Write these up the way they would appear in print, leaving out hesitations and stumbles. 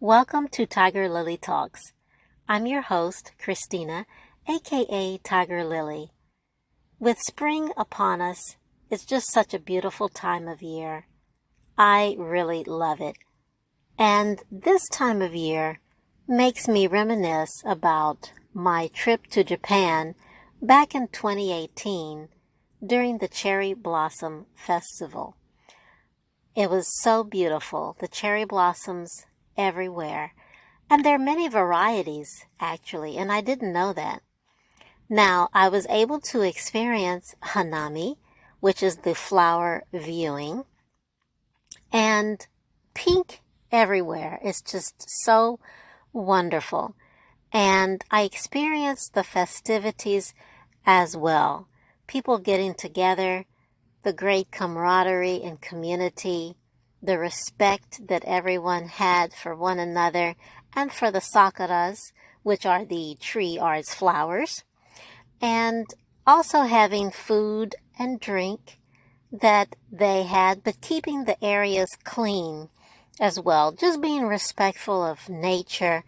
Welcome to Tiger Lily Talks. I'm your host, Christina, aka Tiger Lily. With spring upon us, it's just such a beautiful time of year. I really love it. And this time of year makes me reminisce about my trip to Japan back in 2018 during the Cherry Blossom Festival. It was so beautiful, the cherry blossoms everywhere. And there are many varieties, actually, and I didn't know that. Now, I was able to experience hanami, which is the flower viewing, and pink everywhere. It's just so wonderful. And I experienced the festivities as well. People getting together, the great camaraderie and community, the respect that everyone had for one another and for the sakuras, which are the tree or its flowers, and also having food and drink that they had, but keeping the areas clean as well, just being respectful of nature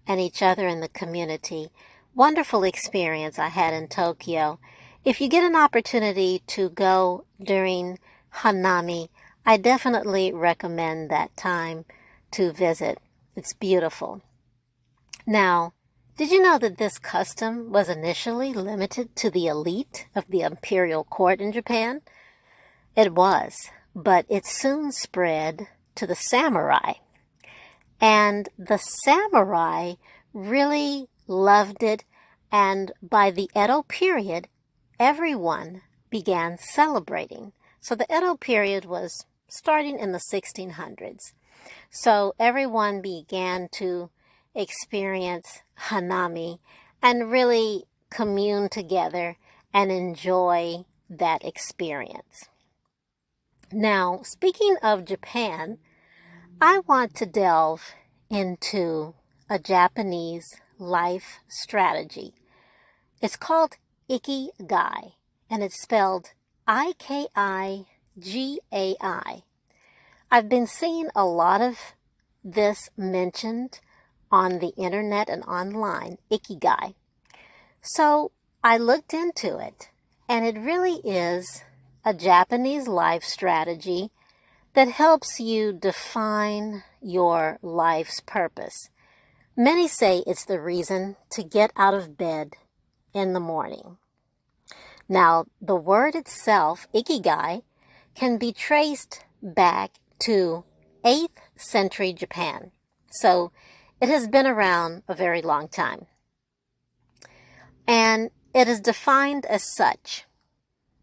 and each other in the community. Wonderful experience I had in Tokyo. If you get an opportunity to go during hanami, I definitely recommend that time to visit. It's beautiful. Now, did you know that this custom was initially limited to the elite of the imperial court in Japan? It was, but it soon spread to the samurai. And the samurai really loved it, and by the Edo period, everyone began celebrating. So the Edo period was starting in the 1600s. So everyone began to experience hanami and really commune together and enjoy that experience. Now, speaking of Japan, I want to delve into a Japanese life strategy. It's called Ikigai, and it's spelled Ikigai. I've been seeing a lot of this mentioned on the internet and online, Ikigai. So I looked into it, and it really is a Japanese life strategy that helps you define your life's purpose. Many say it's the reason to get out of bed in the morning. Now, the word itself, Ikigai, can be traced back to 8th century Japan. So it has been around a very long time. And it is defined as such.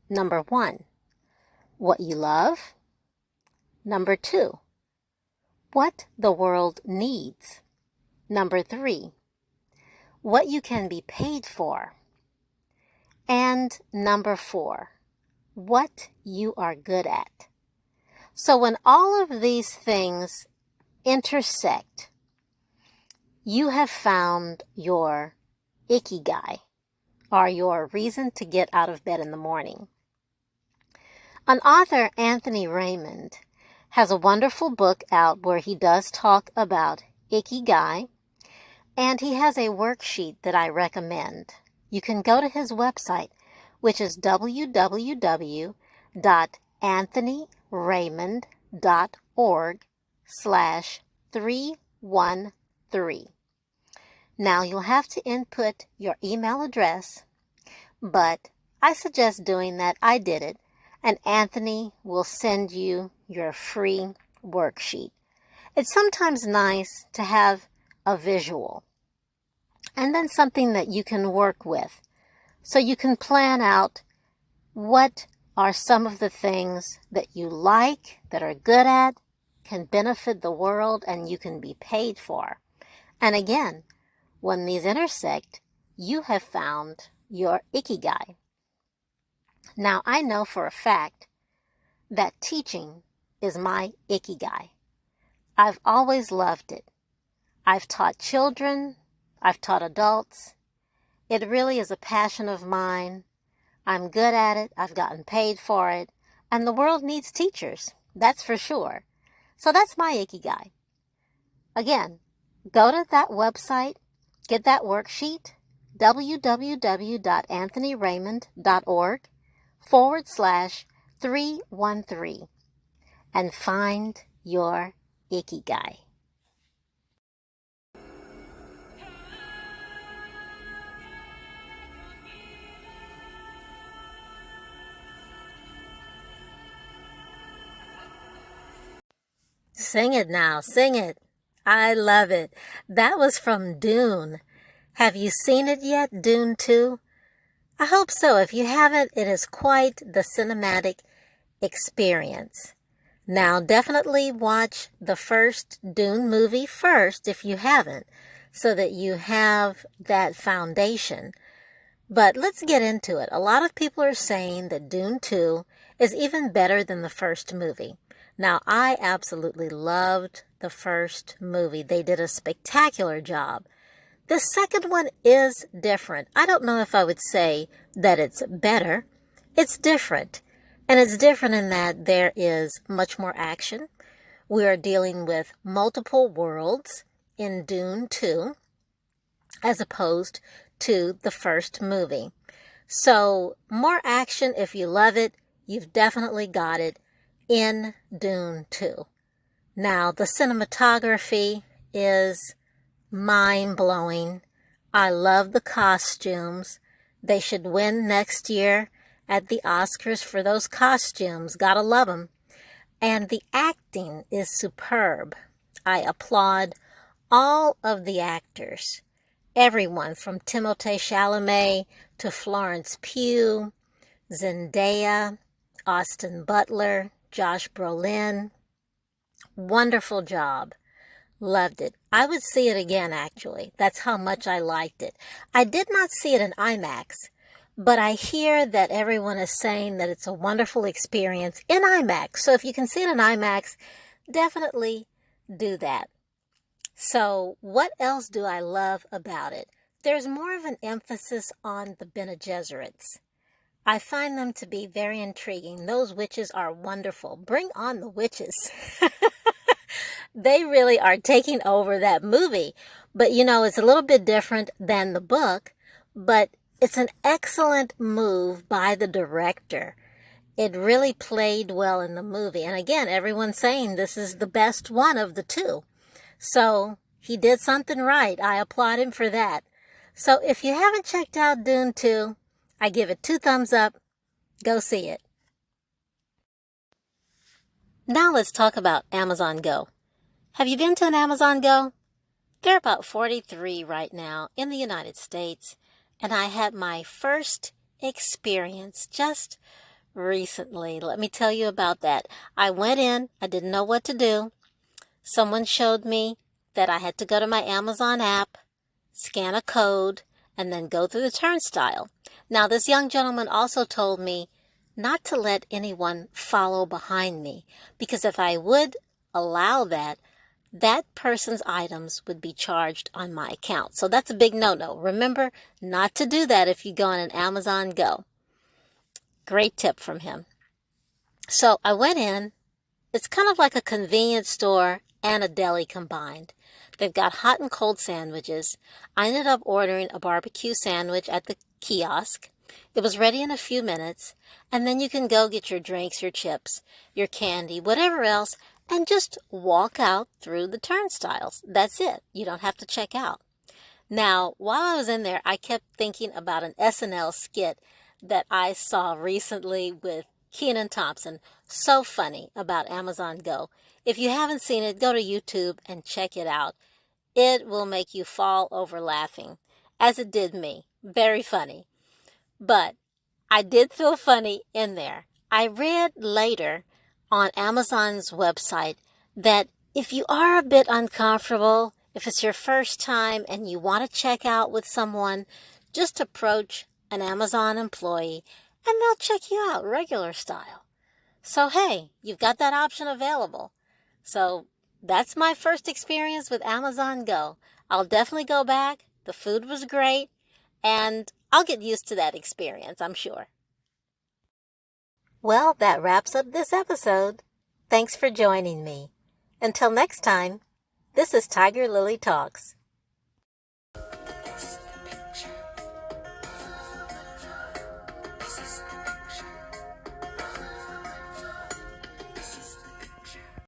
Number 1, what you love. Number 2, what the world needs. Number 3, what you can be paid for. And number 4, what you are good at. So when all of these things intersect, you have found your Ikigai, or your reason to get out of bed in the morning. An author, Anthony Raymond, has a wonderful book out where he does talk about Ikigai, and he has a worksheet that I recommend. You can go to his website, which is www.anthonyraymond.org/313. Now, you'll have to input your email address, but I suggest doing that. I did it, and Anthony will send you your free worksheet. It's sometimes nice to have a visual and then something that you can work with, so you can plan out what are some of the things that you like, that are good at, can benefit the world, and you can be paid for. And again, when these intersect, you have found your Ikigai. Now, I know for a fact that teaching is my Ikigai. I've always loved it. I've taught children, I've taught adults. It really is a passion of mine. I'm good at it, I've gotten paid for it, and the world needs teachers, that's for sure. So that's my Ikigai. Again, Go to that website, get that worksheet, www.anthonyraymond.org/313, and find your Ikigai. Sing it now, sing it. I love it. That was from Dune. Have you seen it yet, Dune 2? I hope so. If you haven't, it is quite the cinematic experience. Now, definitely watch the first Dune movie first if you haven't, so that you have that foundation. But let's get into it. A lot of people are saying that Dune 2 is even better than the first movie. Now, I absolutely loved the first movie. They did a spectacular job. The second one is different. I don't know if I would say that it's better. It's different. And it's different in that there is much more action. We are dealing with multiple worlds in Dune 2 as opposed to the first movie. So more action. If you love it, you've definitely got it in Dune 2. Now, the cinematography is mind-blowing. I love the costumes. They should win next year at the Oscars for those costumes. Gotta love them. And the acting is superb. I applaud all of the actors. Everyone from Timothée Chalamet to Florence Pugh, Zendaya, Austin Butler, Josh Brolin. Wonderful job. Loved it. I would see it again, actually. That's how much I liked it. I did not see it in IMAX, but I hear that everyone is saying that it's a wonderful experience in IMAX. So if you can see it in IMAX, definitely do that. So what else do I love about it? There's more of an emphasis on the Bene Gesserits. I find them to be very intriguing. Those witches are wonderful. Bring on the witches. They really are taking over that movie. But, it's a little bit different than the book, but it's an excellent move by the director. It really played well in the movie. And again, everyone's saying this is the best one of the two. So he did something right. I applaud him for that. So if you haven't checked out Dune 2, I give it 2 thumbs up. Go see it. Now let's talk about Amazon Go. Have you been to an Amazon Go? There are about 43 right now in the United States, and I had my first experience just recently. Let me tell you about that. I went in, I didn't know what to do. Someone showed me that I had to go to my Amazon app, scan a code, and then go through the turnstile. Now, this young gentleman also told me not to let anyone follow behind me, because if I would allow that, that person's items would be charged on my account. So that's a big no-no. Remember not to do that if you go on an Amazon Go. Great tip from him. So I went in. It's kind of like a convenience store and a deli combined. They've got hot and cold sandwiches. I ended up ordering a barbecue sandwich at the kiosk. It was ready in a few minutes, and then you can go get your drinks, your chips, your candy, whatever else, and just walk out through the turnstiles. That's it. You don't have to check out. Now, while I was in there, I kept thinking about an SNL skit that I saw recently with Kenan Thompson. So funny about Amazon Go. If you haven't seen it, go to YouTube and check it out. It will make you fall over laughing, as it did me. Very funny. But I did feel funny in there. I read later on Amazon's website that if you are a bit uncomfortable, if it's your first time and you want to check out with someone, just approach an Amazon employee and they'll check you out regular style. So hey, you've got that option available. So that's my first experience with Amazon Go. I'll definitely go back. The food was great, and I'll get used to that experience, I'm sure. Well, that wraps up this episode. Thanks for joining me. Until next time, This is Tiger Lily Talks.